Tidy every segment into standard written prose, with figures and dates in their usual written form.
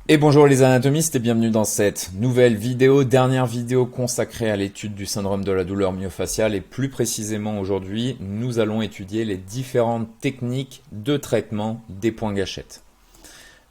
Et bonjour les anatomistes et bienvenue dans cette nouvelle vidéo, dernière vidéo consacrée à l'étude du syndrome de la douleur myofaciale et plus précisément aujourd'hui, nous allons étudier les différentes techniques de traitement des points gâchettes.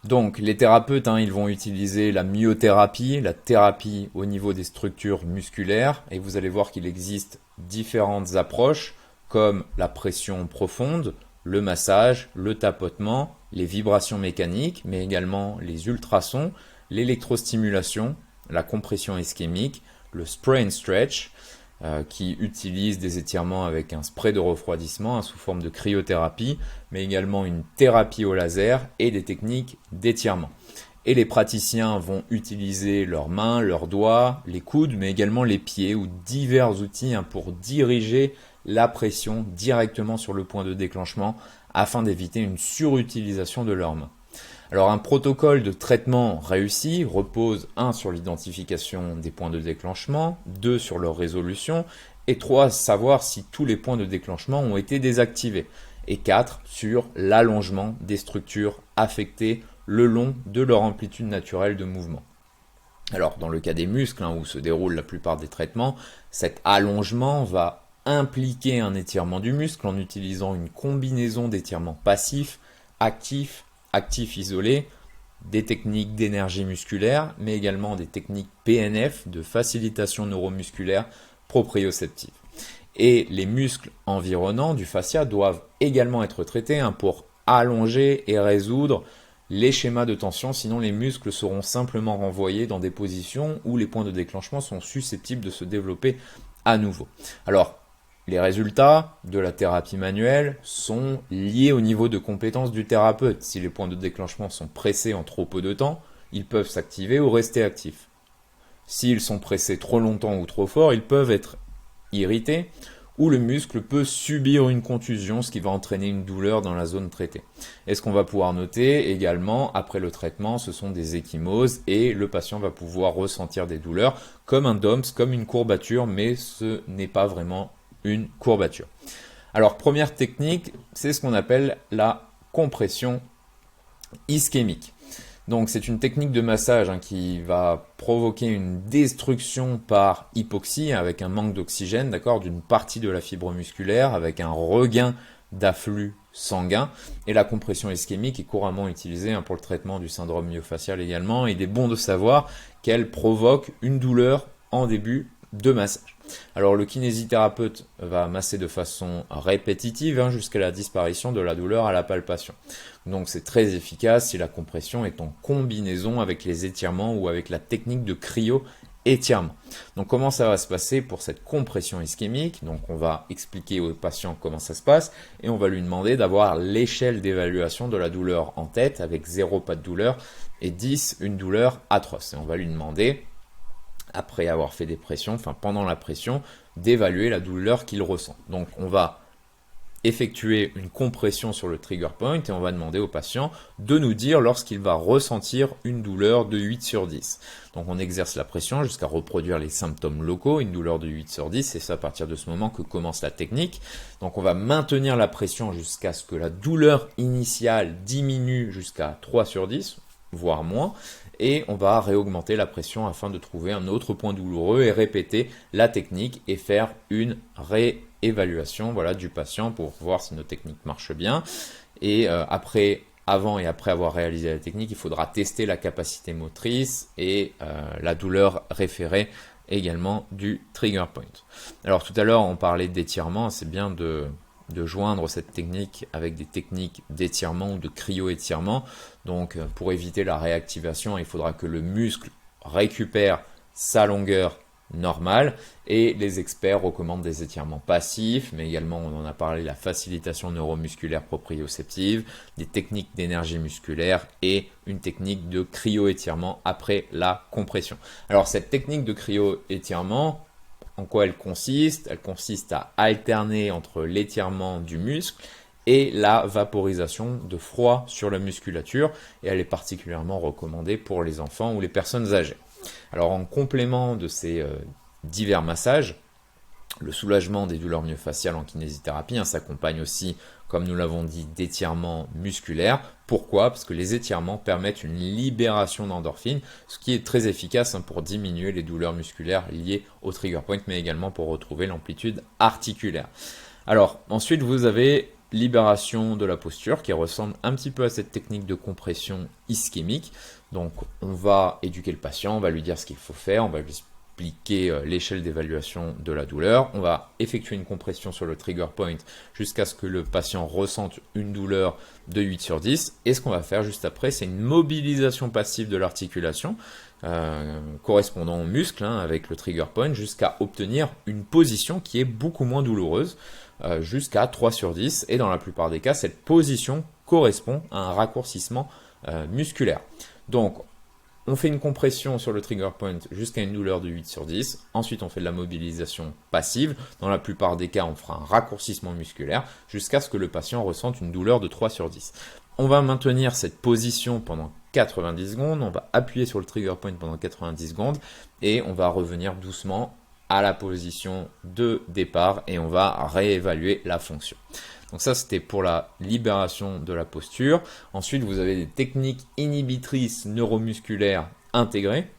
Donc les thérapeutes, ils vont utiliser la myothérapie, la thérapie au niveau des structures musculaires et vous allez voir qu'il existe différentes approches comme la pression profonde, le massage, le tapotement, les vibrations mécaniques, mais également les ultrasons, l'électrostimulation, la compression ischémique, le spray and stretch, qui utilise des étirements avec un spray de refroidissement sous forme de cryothérapie, mais également une thérapie au laser et des techniques d'étirement. Et les praticiens vont utiliser leurs mains, leurs doigts, les coudes, mais également les pieds ou divers outils pour diriger la pression directement sur le point de déclenchement afin d'éviter une surutilisation de leurs mains. Alors un protocole de traitement réussi repose 1 sur l'identification des points de déclenchement, 2 sur leur résolution, et 3 savoir si tous les points de déclenchement ont été désactivés, et 4 sur l'allongement des structures affectées le long de leur amplitude naturelle de mouvement. Alors dans le cas des muscles, où se déroulent la plupart des traitements, cet allongement va impliquer un étirement du muscle en utilisant une combinaison d'étirements passifs, actifs, actifs isolés, des techniques d'énergie musculaire, mais également des techniques PNF, de facilitation neuromusculaire proprioceptive. Et les muscles environnants du fascia doivent également être traités pour allonger et résoudre les schémas de tension, sinon les muscles seront simplement renvoyés dans des positions où les points de déclenchement sont susceptibles de se développer à nouveau. Alors, les résultats de la thérapie manuelle sont liés au niveau de compétence du thérapeute. Si les points de déclenchement sont pressés en trop peu de temps, ils peuvent s'activer ou rester actifs. S'ils sont pressés trop longtemps ou trop fort, ils peuvent être irrités ou le muscle peut subir une contusion, ce qui va entraîner une douleur dans la zone traitée. Et ce qu'on va pouvoir noter également après le traitement, ce sont des ecchymoses et le patient va pouvoir ressentir des douleurs comme un DOMS, comme une courbature, mais ce n'est pas vraiment une courbature. Alors première technique, c'est ce qu'on appelle la compression ischémique. Donc c'est une technique de massage qui va provoquer une destruction par hypoxie avec un manque d'oxygène, d'accord, d'une partie de la fibre musculaire avec un regain d'afflux sanguin. Et la compression ischémique est couramment utilisée pour le traitement du syndrome myofacial également. Il est bon de savoir qu'elle provoque une douleur en début de massage. Alors le kinésithérapeute va masser de façon répétitive jusqu'à la disparition de la douleur à la palpation. Donc c'est très efficace si la compression est en combinaison avec les étirements ou avec la technique de cryo-étirement. Donc comment ça va se passer pour cette compression ischémique? Donc on va expliquer au patient comment ça se passe et on va lui demander d'avoir l'échelle d'évaluation de la douleur en tête avec 0 pas de douleur et 10 une douleur atroce. Et on va lui demander, après avoir fait des pressions, pendant la pression, d'évaluer la douleur qu'il ressent. Donc on va effectuer une compression sur le trigger point et on va demander au patient de nous dire lorsqu'il va ressentir une douleur de 8 sur 10. Donc on exerce la pression jusqu'à reproduire les symptômes locaux, une douleur de 8 sur 10, et c'est à partir de ce moment que commence la technique. Donc on va maintenir la pression jusqu'à ce que la douleur initiale diminue jusqu'à 3 sur 10, voire moins, et on va réaugmenter la pression afin de trouver un autre point douloureux et répéter la technique et faire une réévaluation du patient pour voir si nos techniques marchent bien. Et avant et après avoir réalisé la technique, il faudra tester la capacité motrice et la douleur référée également du trigger point. Alors tout à l'heure on parlait d'étirement, c'est bien de joindre cette technique avec des techniques d'étirement ou de cryo-étirement. Donc pour éviter la réactivation, il faudra que le muscle récupère sa longueur normale et les experts recommandent des étirements passifs, mais également on en a parlé, la facilitation neuromusculaire proprioceptive, des techniques d'énergie musculaire et une technique de cryo-étirement après la compression. Alors cette technique de cryo-étirement, en quoi elle consiste? Elle consiste à alterner entre l'étirement du muscle et la vaporisation de froid sur la musculature et elle est particulièrement recommandée pour les enfants ou les personnes âgées. Alors en complément de ces divers massages, Le soulagement des douleurs myofasciales en kinésithérapie s'accompagne aussi, comme nous l'avons dit, d'étirements musculaires. Pourquoi? Parce que les étirements permettent une libération d'endorphines, ce qui est très efficace pour diminuer les douleurs musculaires liées au trigger point, mais également pour retrouver l'amplitude articulaire. Alors, ensuite, vous avez libération de la posture qui ressemble un petit peu à cette technique de compression ischémique. Donc, on va éduquer le patient, on va lui dire ce qu'il faut faire, on va lui expliquer l'échelle d'évaluation de la douleur. On va effectuer une compression sur le trigger point jusqu'à ce que le patient ressente une douleur de 8 sur 10. Et ce qu'on va faire juste après, c'est une mobilisation passive de l'articulation correspondant au muscle avec le trigger point jusqu'à obtenir une position qui est beaucoup moins douloureuse, jusqu'à 3 sur 10. Et dans la plupart des cas, cette position correspond à un raccourcissement musculaire. Donc, on fait une compression sur le trigger point jusqu'à une douleur de 8 sur 10. Ensuite, on fait de la mobilisation passive. Dans la plupart des cas, on fera un raccourcissement musculaire jusqu'à ce que le patient ressente une douleur de 3 sur 10. On va maintenir cette position pendant 90 secondes. On va appuyer sur le trigger point pendant 90 secondes et on va revenir doucement à la position de départ et on va réévaluer la fonction. Donc ça, c'était pour la libération de la posture. Ensuite, vous avez des techniques inhibitrices neuromusculaires intégrées.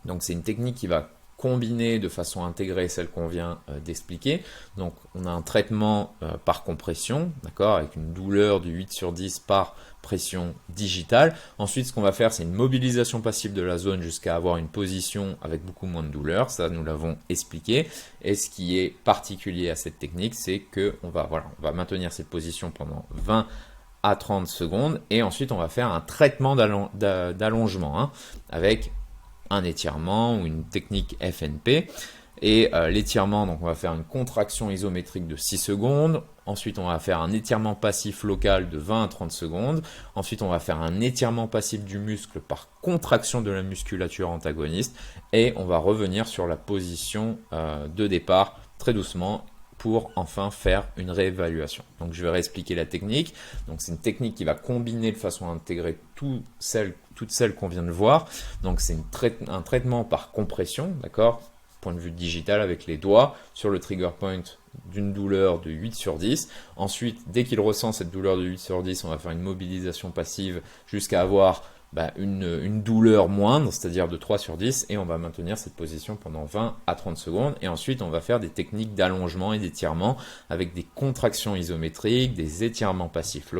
Donc c'est une technique qui va combiner de façon intégrée celle qu'on vient d'expliquer. Donc on a un traitement par compression, d'accord, avec une douleur de 8 sur 10 par pression digitale. Ensuite, ce qu'on va faire, c'est une mobilisation passive de la zone jusqu'à avoir une position avec beaucoup moins de douleur. Ça, nous l'avons expliqué. Et ce qui est particulier à cette technique, c'est qu'on va, on va maintenir cette position pendant 20 à 30 secondes. Et ensuite, on va faire un traitement d'allongement avec un étirement ou une technique FNP. Et l'étirement, donc on va faire une contraction isométrique de 6 secondes. Ensuite, on va faire un étirement passif local de 20 à 30 secondes. Ensuite, on va faire un étirement passif du muscle par contraction de la musculature antagoniste. Et on va revenir sur la position de départ très doucement pour enfin faire une réévaluation. Donc, je vais réexpliquer la technique. Donc, c'est une technique qui va combiner de façon à intégrer toutes celles qu'on vient de voir. Donc, c'est un traitement par compression, d'accord ? Point de vue digital avec les doigts sur le trigger point d'une douleur de 8 sur 10. Ensuite, dès qu'il ressent cette douleur de 8 sur 10, on va faire une mobilisation passive jusqu'à avoir une douleur moindre, c'est-à-dire de 3 sur 10, et on va maintenir cette position pendant 20 à 30 secondes. Et ensuite, on va faire des techniques d'allongement et d'étirement avec des contractions isométriques, des étirements passifs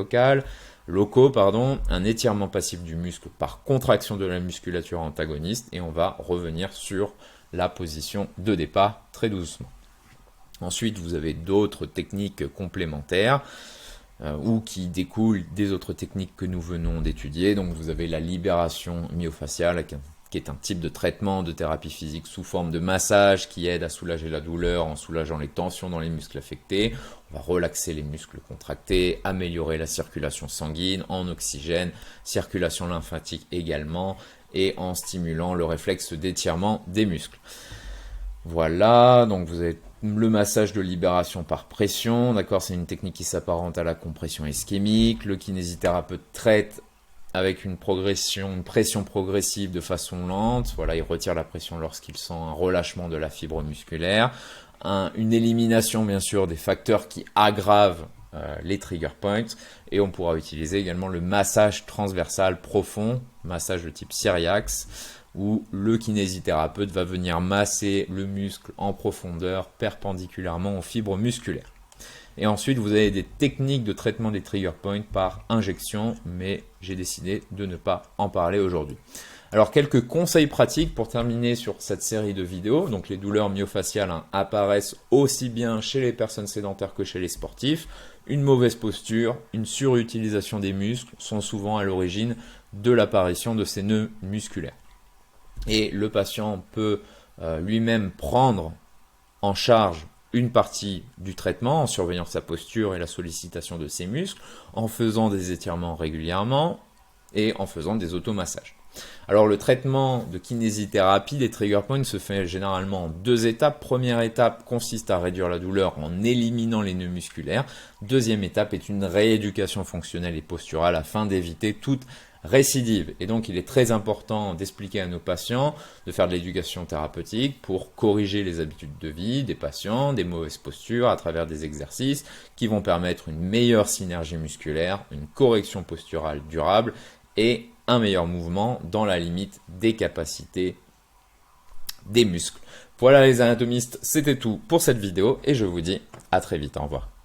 locaux, un étirement passif du muscle par contraction de la musculature antagoniste, et on va revenir sur la position de départ très doucement. Ensuite, vous avez d'autres techniques complémentaires ou qui découlent des autres techniques que nous venons d'étudier. Donc, vous avez la libération myofaciale qui est un type de traitement de thérapie physique sous forme de massage qui aide à soulager la douleur en soulageant les tensions dans les muscles affectés. On va relaxer les muscles contractés, améliorer la circulation sanguine en oxygène, circulation lymphatique également, et en stimulant le réflexe d'étirement des muscles. Voilà, donc vous avez le massage de libération par pression, d'accord, c'est une technique qui s'apparente à la compression ischémique. Le kinésithérapeute traite avec une pression progressive de façon lente. Voilà, il retire la pression lorsqu'il sent un relâchement de la fibre musculaire. Une élimination, bien sûr, des facteurs qui aggravent les trigger points, et on pourra utiliser également le massage transversal profond, massage de type Cyriax, où le kinésithérapeute va venir masser le muscle en profondeur perpendiculairement aux fibres musculaires. Et ensuite, vous avez des techniques de traitement des trigger points par injection, mais j'ai décidé de ne pas en parler aujourd'hui. Alors, quelques conseils pratiques pour terminer sur cette série de vidéos. Donc, les douleurs myofaciales apparaissent aussi bien chez les personnes sédentaires que chez les sportifs. Une mauvaise posture, une surutilisation des muscles sont souvent à l'origine de l'apparition de ces nœuds musculaires. Et le patient peut lui-même prendre en charge une partie du traitement en surveillant sa posture et la sollicitation de ses muscles, en faisant des étirements régulièrement et en faisant des automassages. Alors le traitement de kinésithérapie des trigger points se fait généralement en 2 étapes. Première étape consiste à réduire la douleur en éliminant les nœuds musculaires. Deuxième étape est une rééducation fonctionnelle et posturale afin d'éviter toute récidive. Et donc, il est très important d'expliquer à nos patients, de faire de l'éducation thérapeutique pour corriger les habitudes de vie des patients, des mauvaises postures à travers des exercices qui vont permettre une meilleure synergie musculaire, une correction posturale durable et un meilleur mouvement dans la limite des capacités des muscles. Voilà les anatomistes, c'était tout pour cette vidéo et je vous dis à très vite, au revoir.